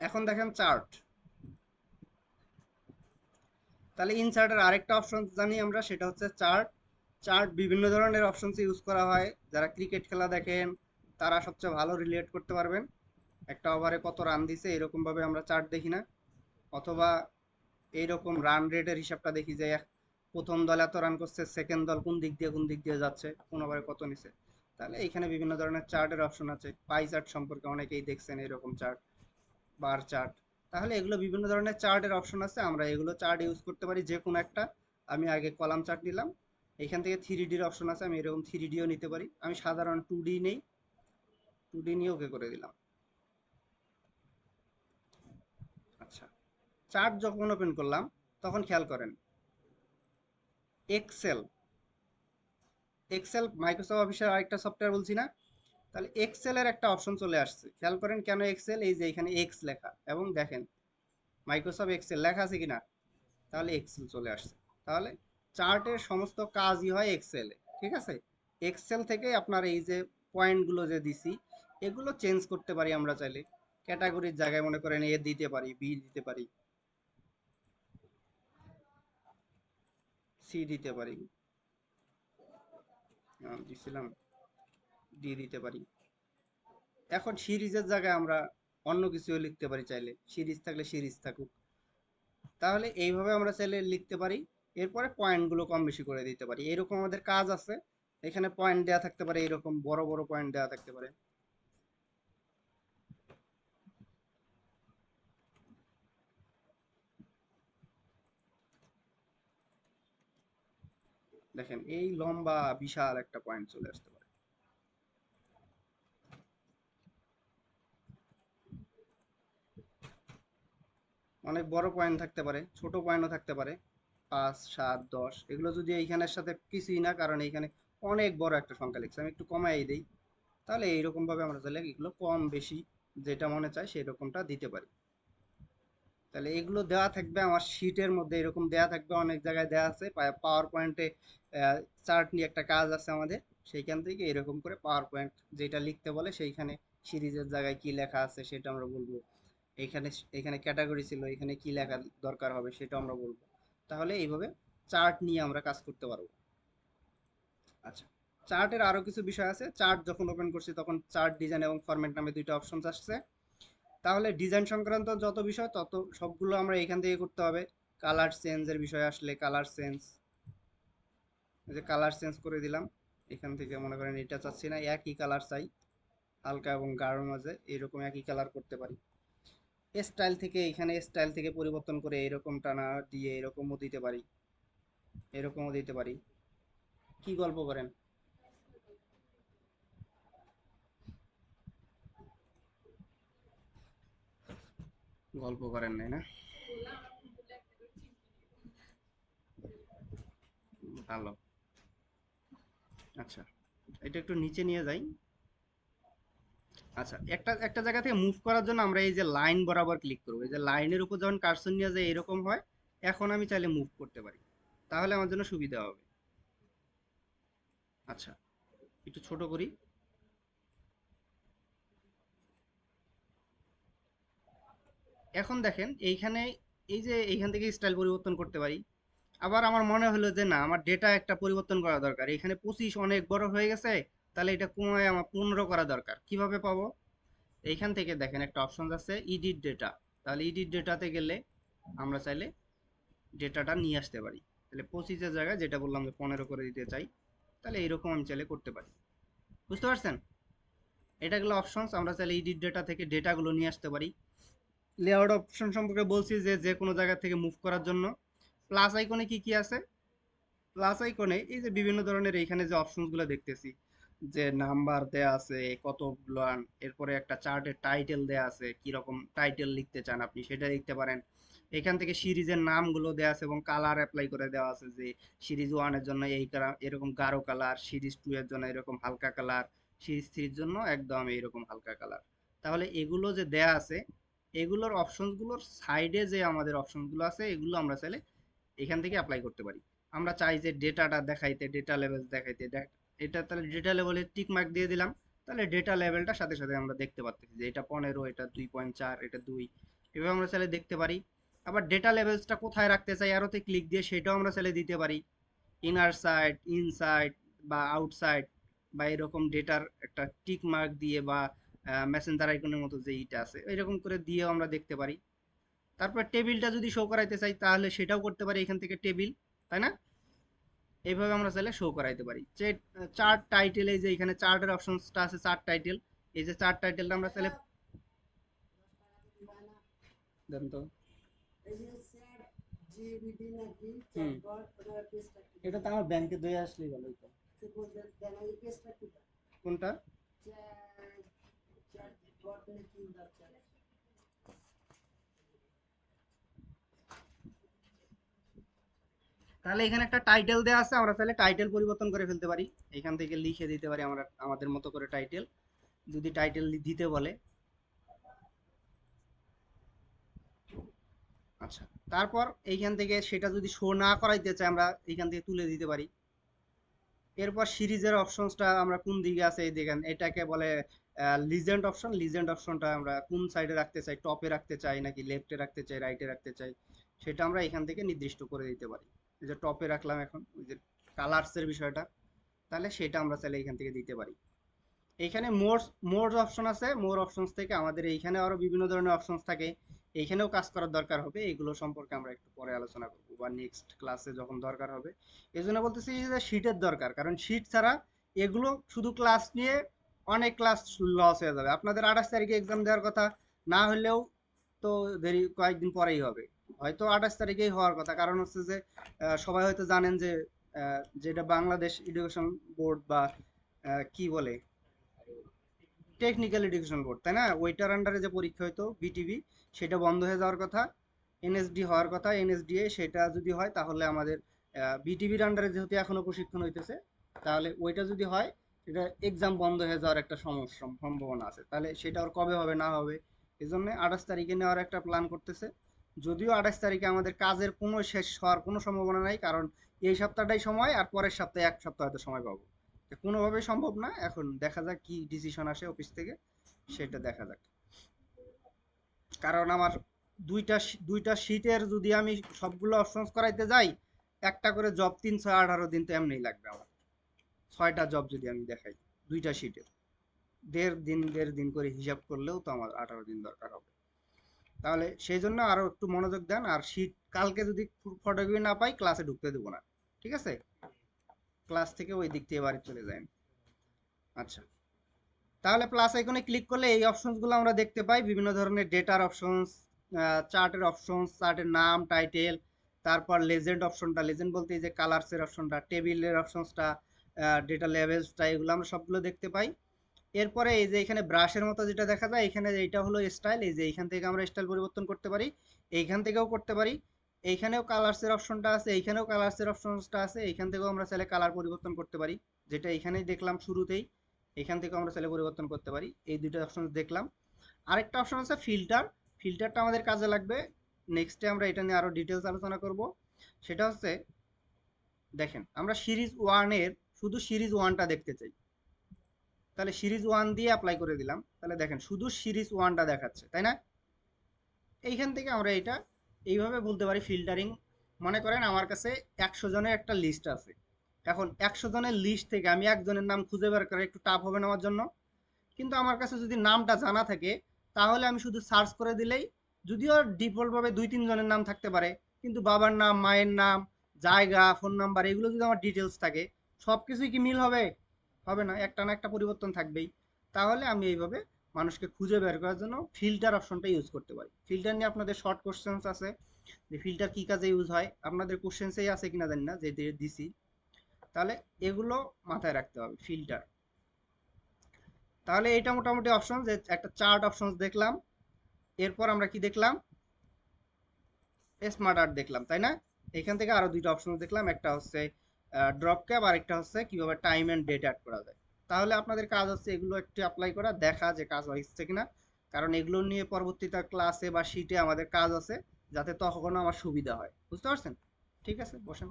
এখন দেখেন চার্ট। তাহলে ইনসার্টের আরেকটা অপশন জানি আমরা, সেটা হচ্ছে চার্ট। চার্ট বিভিন্ন ধরনের অপশন ইউজ করা হয়। যারা ক্রিকেট খেলা দেখেন তারা সবচেয়ে ভালো রিলেট করতে পারবেন। একটা ওভারে কত রান দিছে এরকম ভাবে আমরা চার্ট দেখি না? অথবা এইরকম রান রেটের হিসাবটা দেখি যে প্রথম দল এত রান করছে, সেকেন্ড দল কোন দিক দিয়ে যাচ্ছে, কোন ওভারে কত নিছে। তাহলে এইখানে বিভিন্ন ধরনের চার্টের অপশন আছে। পাই চার্ট সম্পর্কে অনেকেই দেখছেন, এরকম চার্ট, বার চার্ট। তাহলে এগুলো বিভিন্ন ধরনের চার্টের অপশন আছে, আমরা এগুলো চার্ট ইউজ করতে পারি যে কোনো একটা। আমি আগে কলাম চার্ট নিলাম, এখান থেকে থ্রি ডির অপশন আছে, আমি এরকম থ্রি ডিও নিতে পারি। আমি সাধারণ টু ডি নেই, টু ডি নিয়ে ওকে করে দিলাম। আচ্ছা, চার্ট যখন ওপেন করলাম তখন খেয়াল করেন এক্সেল। এক্সেল মাইক্রোসফট অফিসের আরেকটা সফটওয়্যার বলছি না? তাহলে এক্সেলের একটা অপশন চলে আসছে, খেয়াল করেন কেন এক্সেল, এই যে এখানে এক্স লেখা, এবং দেখেন মাইক্রোসফট এক্সেল লেখা আছে কিনা, তাহলে এক্সেল চলে আসছে। তাহলে চার্টের সমস্ত কাজই হয় এক্সেলে, ঠিক আছে? এক্সেল থেকে আপনার এই যে পয়েন্টগুলো যে দিছি, এগুলো চেঞ্জ করতে পারি আমরা চাইলে। ক্যাটাগরির জায়গায় মনে করেন এ দিতে পারি, বি দিতে পারি, সি দিতে পারি, দিছিলাম, ডি দিতে পারি। এখন সিরিজের জায়গায় আমরা অন্য কিছুও লিখতে পারি চাইলে, সিরিজ থাকলে সিরিজ থাকুক। তাহলে এইভাবে আমরা চাইলে লিখতে পারি। এরপরে পয়েন্টগুলো কম বেশি করে দিতে পারি, এরকম আমাদের কাজ আছে। এখানে পয়েন্ট দেওয়া থাকতে পারে, এরকম বড় বড় পয়েন্ট দেওয়া থাকতে পারে। দেখেন এই লম্বা বিশাল একটা পয়েন্ট চলে আসতে পারে। অনেক বড় পয়েন্ট থাকতে পারে, ছোট পয়েন্টও থাকতে পারে, 5, 7, 10। এগুলো যদি এইখানের সাথে কিছুই না, কারণ এইখানে অনেক বড় একটা সংখ্যা লিখছে, আমি একটু কমাই দিই। তাহলে এইরকম ভাবে আমরা চাইলে এগুলো কম বেশি যেটা মনে চায় সেই রকমটা দিতে পারি। তাহলে এগুলো দেওয়া থাকবে আমার শীটের মধ্যে, এরকম দেওয়া থাকবে, অনেক জায়গায় দেওয়া আছে। পাওয়ার পয়েন্টে চার্ট নিয়ে একটা কাজ আছে আমাদের, সেইখান থেকে এরকম করে পাওয়ার পয়েন্ট যেটা লিখতে বলে সেইখানে সিরিজের জায়গায় কি লেখা আছে সেটা আমরা বলবো। এখানে এখানে ক্যাটাগরি ছিল, এখানে কি লেখা দরকার হবে সেটা আমরা বলবো। তাহলে এইভাবে চার্ট নিয়ে আমরা কাজ করতে পারবো। আচ্ছা, চার্টের আরো কিছু বিষয় আছে। চার্ট যখন ওপেন করছি তখন চার্ট ডিজাইন এবং ফরম্যাট নামে দুইটা অপশন আসছে। তাহলে ডিজাইন সংক্রান্ত যত বিষয় তত সবগুলো আমরা এখান থেকে করতে হবে। কালার চেঞ্জের বিষয় আসলে কালার চেঞ্জ, এই যে কালার চেঞ্জ করে দিলাম। এখান থেকে মনে করেন এটা চাচ্ছি না, একই কালার চাই, হালকা এবং গাঢ় মাঝে এরকম একই কালার করতে পারি। স্টাইল থেকে এখানে স্টাইল থেকে পরিবর্তন করে এরকম টানা দিয়ে এরকমও দিতে পারি, এরকমও দিতে পারি। কি গল্প করেন? গল্প করেন নাই না? ভালো। আচ্ছা, এটা একটু নিচে নিয়ে যাই। আচ্ছা, একটা একটা জায়গা থেকে মুভ করার জন্য আমরা এই যে লাইন বরাবর ক্লিক করবো, এই যে লাইনের উপর যখন কার্সর নিয়ে যায় এরকম হয়। এখন আমি চাইলে মুভ করতে পারি, তাহলে আমার জন্য সুবিধা হবে। আচ্ছা, একটু ছোট করি। এখন দেখেন এইখানে এই যে এইখান থেকে স্টাইল পরিবর্তন করতে পারি। আবার আমার মনে হলো যে না, আমার ডেটা একটা পরিবর্তন করা দরকার, এখানে 25 অনেক বড় হয়ে গেছে, তাহলে এটা কমায় আমার 15 করা দরকার। কিভাবে পাবো? এইখান থেকে দেখেন একটা অপশন আছে এডিট ডেটা। তাহলে এডিট ডেটাতে গেলে আমরা চাইলে ডেটাটা নিয়ে আসতে পারি। তাহলে 25-এর জায়গায় যেটা বললাম যে 15 করে দিতে চাই, তাহলে এইরকম আমি চাইলে করতে পারি। বুঝতে পারছেন? এটা গেলো অপশনস, আমরা চাইলে এডিট ডেটা থেকে ডেটাগুলো নিয়ে আসতে পারি। লেআউট অপশন সম্পর্কে বলছি যে যে কোনো জায়গা থেকে মুভ করার জন্য প্লাস আইকনে কি কি আছে। প্লাস আইকনে এই যে বিভিন্ন ধরনের এইখানে যে অপশনগুলো দেখতেছি, যে নাম্বার দেয়া আছে কতগুলো, এরপরে একটা চার্টের টাইটেল দেয়া আছে, কি রকম টাইটেল লিখতে চান আপনি সেটা লিখতে পারেন। এখান থেকে সিরিজের নামগুলো দেয়া আছে এবং কালার অ্যাপ্লাই করে দেওয়া আছে, যে সিরিজ 1 এর জন্য এই এরকম গাঢ় কালার, সিরিজ 2 এর জন্য এরকম হালকা কালার, সিরিজ 3 এর জন্য একদম এইরকম হালকা কালার। তাহলে এগুলো যে দেয়া আছে, এগুলোর অপশনগুলোর সাইডে যে আমাদের অপশনগুলো আছে এগুলো আমরা চাইলে এখান থেকে অ্যাপ্লাই করতে পারি। আমরা চাই যে ডেটাটা দেখাইতে, ডেটা লেভেল দেখাইতে, এটা তাহলে ডেটা লেভেলে টিক মার্ক দিয়ে দিলাম। তাহলে ডেটা লেভেলটা সাথে সাথে আমরা দেখতে পাচ্ছি যে এটা 15, এটা 2.4, এটা 2, এভাবে আমরা চাইলে দেখতে পারি। আবার ডেটা লেভেলসটা কোথায় রাখতে চাই আরোতে ক্লিক দিয়ে সেটাও আমরা চাইলে দিতে পারি, ইনার সাইড, ইনসাইড বা আউটসাইড, বা এরকম ডেটার একটা টিক মার্ক দিয়ে বা মেসেঞ্জার আইকনের মতো যে ইটা আছে এরকম করে দিয়েও আমরা দেখতে পারি। তারপর টেবিলটা যদি শো করাইতে চাই তাহলে সেটাও করতে পারি এখান থেকে টেবিল, তাই না? এইভাবে আমরা চাইলে শো করাইতে পারি যে চার্ট টাইটেল, এই যে এখানে চার্টের অপশনসটা আছে, চার্ট টাইটেল, এই যে চার্ট টাইটেলটা আমরা চাইলে দেন তো। হুম, এটা তো আমার ব্যাংকে দিয়ে আসলেই ভালো হতো। কোনটা? তাহলে এখানে একটা টাইটেল দেওয়া আছে, আমরা তাহলে টাইটেল পরিবর্তন করে ফেলতে পারি, এখান থেকে লিখে দিতে পারি আমরা আমাদের মতো করে টাইটেল, যদি টাইটেল দিতে বলে। আচ্ছা, তারপর এইখান থেকে সেটা যদি শো না করাইতে চাই আমরা এইখান থেকে তুলে দিতে পারি। এরপর সিরিজের অপশনসটা আমরা কোন দিকে আছে এই দেখেন, এটাকে বলে লিজেন্ড অপশন। লিজেন্ড অপশনটা আমরা কোন সাইডে রাখতে চাই, টপে রাখতে চাই নাকি লেফটে রাখতে চাই, রাইটে রাখতে চাই, সেটা আমরা এখান থেকে নির্দিষ্ট করে দিতে পারি। এই যে টপে রাখলাম এখন, ওই যে কালার্সের বিষয়টা, তাহলে সেটা আমরা চাইলে এখান থেকে দিতে পারি। এইখানে মোর মোর অপশন আছে, মোর অপশনস থেকে আমাদের এইখানে আরো বিভিন্ন ধরনের অপশনস থাকে, এইখানেও কাজ করার দরকার হবে, এগুলো সম্পর্কে আমরা একটু পরে আলোচনা করবো বা নেক্সট ক্লাসে যখন দরকার হবে। এই জন্য বলতেছি যে শীটের দরকার, কারণ শীট ছাড়া এগুলো শুধু ক্লাস নিয়ে অনেক ক্লাস লস হয়ে যাবে। আপনাদের 28 তারিখে এক্সাম দেওয়ার কথা, না হলেও তো দেরি কয়েকদিন পরেই হবে, হয়তো 28 তারিখেই হওয়ার কথা। কারণ হচ্ছে যে সবাই হয়তো জানেন যে যেটা বাংলাদেশ এডুকেশন বোর্ড বা কি বলে, টেকনিক্যাল এডুকেশন বোর্ড, তাই না, ওইটার আন্ডারে যে পরীক্ষা হতো বিটিভি, সেটা বন্ধ হয়ে যাওয়ার কথা, এনএসডি হওয়ার কথা, এনএসডিএ, সেটা যদি হয় তাহলে আমাদের বিটিভির আন্ডারে যেহেতু এখনো প্রশিক্ষণ হইতেছে, তাহলে ওইটা যদি হয় এটা এক্সাম বন্ধ হয়ে যাওয়ার একটা সমস্যা সম্ভাবনা আছে। তাহলে সেটা আর কবে হবে না হবে, এই জন্য 28 তারিখে নেওয়ার একটা প্ল্যান করতেছে। যদিও 28 তারিখে আমাদের কাজের কোনো শেষ হওয়ার কোনো সম্ভাবনা নাই, কারণ এই সপ্তাহটাই সময়, আর পরের সপ্তাহে এক সপ্তাহ হয়তো সময় পাবো, কোনোভাবেই সম্ভব না। এখন দেখা যাক কি ডিসিশন আসে অফিস থেকে, সেটা দেখা যাক। কারণ আমার দুইটা শীটের যদি আমি সবগুলো অপশনস করাইতে যাই, একটা করে জব 3, 6, 18 দিন তো এমনিই লাগবে আমার। 6টা জব যদি আমি দেখাই দুইটা শীটের, 1.5 দিন করে হিসাব করলেও তো আমার 18 দিন দরকার হবে। তাহলে সেই জন্য আরো একটু মনোযোগ দেন, আর শীট কালকে যদি ফটোকপি না পাই ক্লাসে ঢুকতে দেবো না, ঠিক আছে? ক্লাস থেকে ওই দিক থেকে বাড়ি চলে যায়। আচ্ছা, তাহলে প্লাস আইকনে ক্লিক করলে এই অপশনসগুলো আমরা দেখতে পাই, বিভিন্ন ধরনের ডেটার অপশনস, চার্টের অপশনস, চার্টের নাম, টাইটেল, তারপর লেজেন্ড অপশনটা, লেজেন্ড বলতে এই যে কালার্সের অপশনটা, টেবিলের অপশনসটা, ডেটা লেভেলসটা, এগুলো আমরা সবগুলো দেখতে পাই। এরপরে এই যে এখানে ব্রাশের মতো যেটা দেখা যায়, এখানে এইটা হলো স্টাইল, এই যে এইখান থেকে আমরা স্টাইল পরিবর্তন করতে পারি, এইখান থেকেও করতে পারি, এইখানেও কালার্সের অপশনটা আছে, এইখানেও কালার্সের অপশনসটা আছে, এইখান থেকেও আমরা চাইলে কালার পরিবর্তন করতে পারি, যেটা এখানেই দেখলাম শুরুতেই, এখান থেকে আমরা চাইলে পরিবর্তন করতে পারি। এই দুটো অপশন দেখলাম। আরেকটা অপশন আছে ফিল্টার, ফিল্টারটা আমাদের কাজে লাগবে, নেক্সটে আমরা এটা নিয়ে আরো ডিটেলস আলোচনা করব। সেটা হচ্ছে, দেখেন আমরা সিরিজ ওয়ানের শুধু সিরিজ ওয়ানটা দেখতে চাই, তাহলে সিরিজ ওয়ান দিয়ে অ্যাপ্লাই করে দিলাম, তাহলে দেখেন শুধু সিরিজ ওয়ানটা দেখাচ্ছে, তাই না? এইখান থেকে আমরা এটা এইভাবে বলতে পারি ফিল্টারিং। মনে করেন আমার কাছে 100 জনের একটা লিস্ট আছে, এখন 100 জনের লিস্ট থেকে আমি একজনের নাম খুঁজে বের করা একটু টাফ হবে না আমার জন্য? কিন্তু আমার কাছে যদি নামটা জানা থাকে, তাহলে আমি শুধু সার্চ করে দিলেই, যদিও ডিফল্ট ভাবে 2-3 জনের নাম থাকতে পারে, কিন্তু বাবার নাম, মায়ের নাম, জায়গা, ফোন নাম্বার, এগুলো যদি আমার ডিটেলস থাকে, সবকিছুই কি মিল হবে? হবে না, একটা না একটা পরিবর্তন থাকবেই। তাহলে আমি এইভাবে মানুষকে খুঁজে বের করার জন্য ফিল্টার অপশনটা ইউজ করতে পারি। ফিল্টার নিয়ে আপনাদের শর্ট কোশ্চেন্স আছে, যে ফিল্টার কি কাজে ইউজ হয়, আপনাদের কোশ্চেন্সেই আছে কিনা জানি না, যে দিছি। তাহলে এগুলো মাথায় রাখতে হবে, ফিল্টার। তাহলে এটা মোটামুটি অপশন, যে একটা চার্ট অপশন দেখলাম, এরপর আমরা কি দেখলাম, স্মার্ট আর্ট দেখলাম, তাই না? এখান থেকে আরো দুইটা অপশন দেখলাম, একটা হচ্ছে ড্রপ ক্যাপ, আর একটা হচ্ছে কিভাবে টাইম এন্ড ডেট অ্যাড করা যায়। তাহলে আপনাদের কাজ হচ্ছে এগুলো একটু অ্যাপ্লাই করা, দেখা যে কাজ হচ্ছে কিনা, কারণ এগুলো নিয়ে পরবর্তীতে ক্লাসে বা শিটে আমাদের কাজ আছে, যাতে তখন আমার সুবিধা হয়, বুঝতে পারছেন? ঠিক আছে, বসেন।